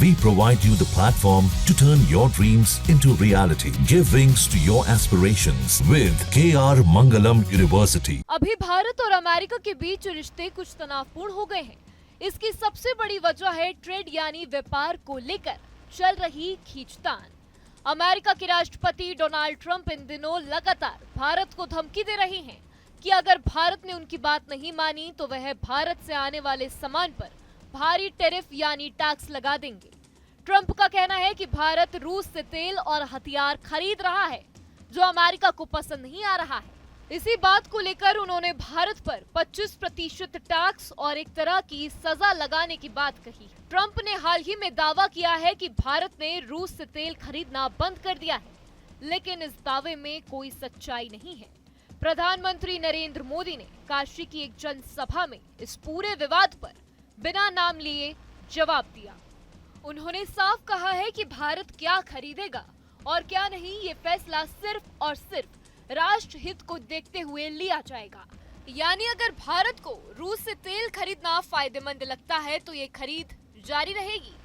We provide you the platform to turn your dreams into reality. Give wings to your aspirations with KR Mangalam University. अभी भारत और America के बीच रिश्ते कुछ तनावपूर्ण हो गए हैं। इसकी सबसे बड़ी वजह है ट्रेड यानी व्यापार को लेकर चल रही खींचतान। अमेरिका के राष्ट्रपति डोनाल्ड ट्रंप इन दिनों लगातार भारत को धमकी दे रहे हैं कि अगर भारत ने उनकी बात नहीं मानी तो वह भारत से आने वाले सामान पर भारी टैरिफ यानी टैक्स लगा देंगे। ट्रंप का कहना है कि भारत रूस से तेल और हथियार खरीद रहा है जो अमेरिका को पसंद नहीं आ रहा है। इसी बात को लेकर उन्होंने भारत पर 25% टैक्स और एक तरह की सजा लगाने की बात कही। ट्रंप ने हाल ही में दावा किया है कि भारत ने रूस से तेल खरीदना बंद कर दिया है, लेकिन इस दावे में कोई सच्चाई नहीं है। प्रधानमंत्री नरेंद्र मोदी ने काशी की एक जनसभा में इस पूरे विवाद पर बिना नाम लिए जवाब दिया। उन्होंने साफ कहा है कि भारत क्या खरीदेगा और क्या नहीं, ये फैसला सिर्फ और सिर्फ राष्ट्र हित को देखते हुए लिया जाएगा। यानी अगर भारत को रूस से तेल खरीदना फायदेमंद लगता है तो ये खरीद जारी रहेगी।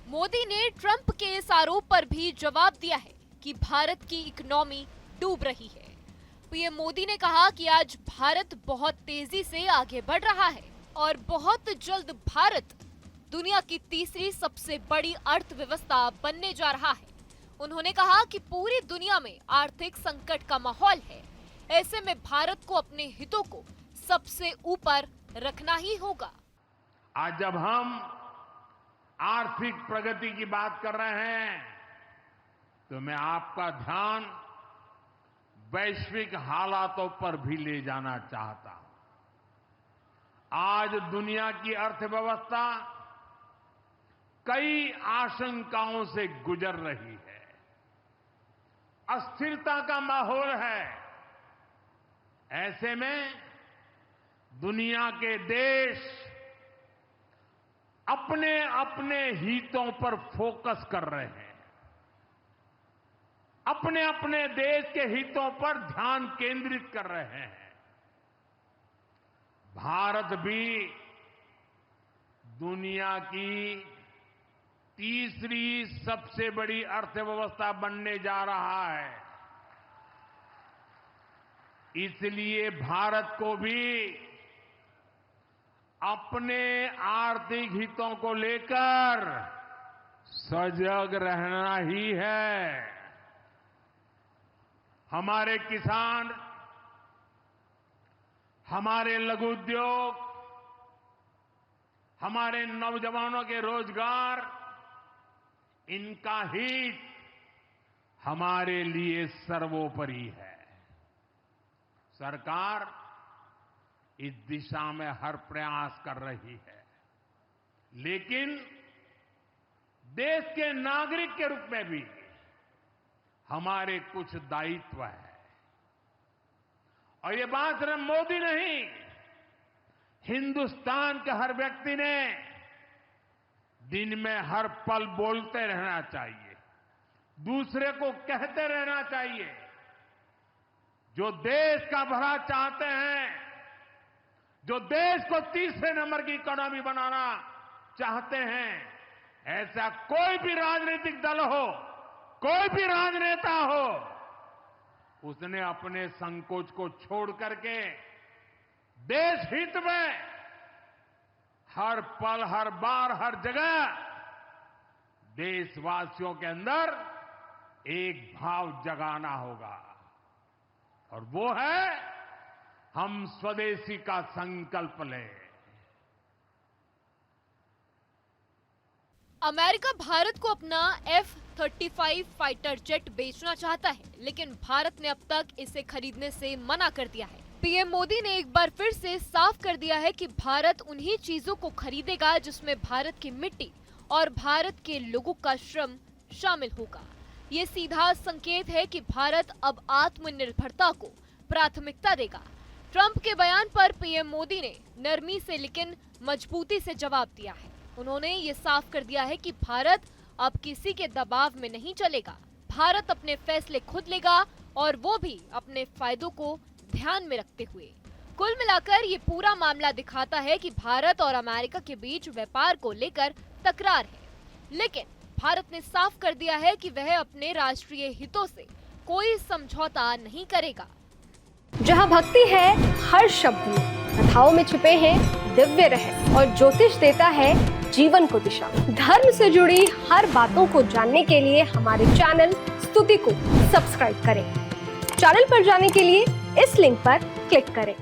मोदी ने ट्रंप के इस आरोप पर भी जवाब दिया है कि भारत की इकोनॉमी डूब रही है। पीएम मोदी ने कहा कि आज भारत बहुत तेजी से आगे बढ़ रहा है और बहुत जल्द भारत दुनिया की तीसरी सबसे बड़ी अर्थव्यवस्था बनने जा रहा है। उन्होंने कहा कि पूरी दुनिया में आर्थिक संकट का माहौल है, ऐसे में भारत को अपने हितों को सबसे ऊपर रखना ही होगा। आज जब हम आर्थिक प्रगति की बात कर रहे हैं तो मैं आपका ध्यान वैश्विक हालातों पर भी ले जाना चाहता हूं। आज दुनिया की अर्थव्यवस्था कई आशंकाओं से गुजर रही है। अस्थिरता का माहौल है। ऐसे में दुनिया के देश अपने अपने हितों पर फोकस कर रहे हैं। अपने अपने देश के हितों पर ध्यान केंद्रित कर रहे हैं। भारत भी दुनिया की तीसरी सबसे बड़ी अर्थव्यवस्था बनने जा रहा है। इसलिए भारत को भी अपने आर्थिक हितों को लेकर सजग रहना ही है। हमारे किसान, हमारे लघु उद्योग, हमारे नौजवानों के रोजगार, इनका हित हमारे लिए सर्वोपरि है। सरकार इस दिशा में हर प्रयास कर रही है, लेकिन देश के नागरिक के रूप में भी हमारे कुछ दायित्व है। और ये बात सिर्फ मोदी नहीं, हिंदुस्तान के हर व्यक्ति ने दिन में हर पल बोलते रहना चाहिए, दूसरे को कहते रहना चाहिए। जो देश का भला चाहते हैं, जो देश को तीसरे नंबर की इकोनॉमी बनाना चाहते हैं, ऐसा कोई भी राजनीतिक दल हो, कोई भी राजनेता हो, उसने अपने संकोच को छोड़ करके देश हित में हर पल, हर बार, हर जगह देशवासियों के अंदर एक भाव जगाना होगा, और वो है हम स्वदेशी का संकल्प लें। अमेरिका भारत को अपना F-35 फाइटर जेट बेचना चाहता है, लेकिन भारत ने अब तक इसे खरीदने से मना कर दिया है। पीएम मोदी ने एक बार फिर से साफ कर दिया है कि भारत उन्हीं चीजों को खरीदेगा जिसमें भारत की मिट्टी और भारत के लोगों का श्रम शामिल होगा। ये सीधा संकेत है कि भारत अब आत्मनिर्भरता को प्राथमिकता देगा। ट्रंप के बयान पर पीएम मोदी ने नरमी से लेकिन मजबूती से जवाब दिया है। उन्होंने ये साफ कर दिया है कि भारत अब किसी के दबाव में नहीं चलेगा। भारत अपने फैसले खुद लेगा, और वो भी अपने फायदों को ध्यान में रखते हुए। कुल मिलाकर ये पूरा मामला दिखाता है कि भारत और अमेरिका के बीच व्यापार को लेकर तकरार है। लेकिन भारत ने साफ कर दिया है कि वह अपने राष्ट्रीय हितों से कोई समझौता नहीं करेगा। जहां भक्ति है हर शब्द में, कथाओं में छुपे हैं दिव्य रहस्य और ज्योतिष देता है जीवन को दिशा। धर्म से जुड़ी हर बातों को जानने के लिए हमारे चैनल स्तुति को सब्सक्राइब करें। चैनल पर जाने के लिए इस लिंक पर क्लिक करें।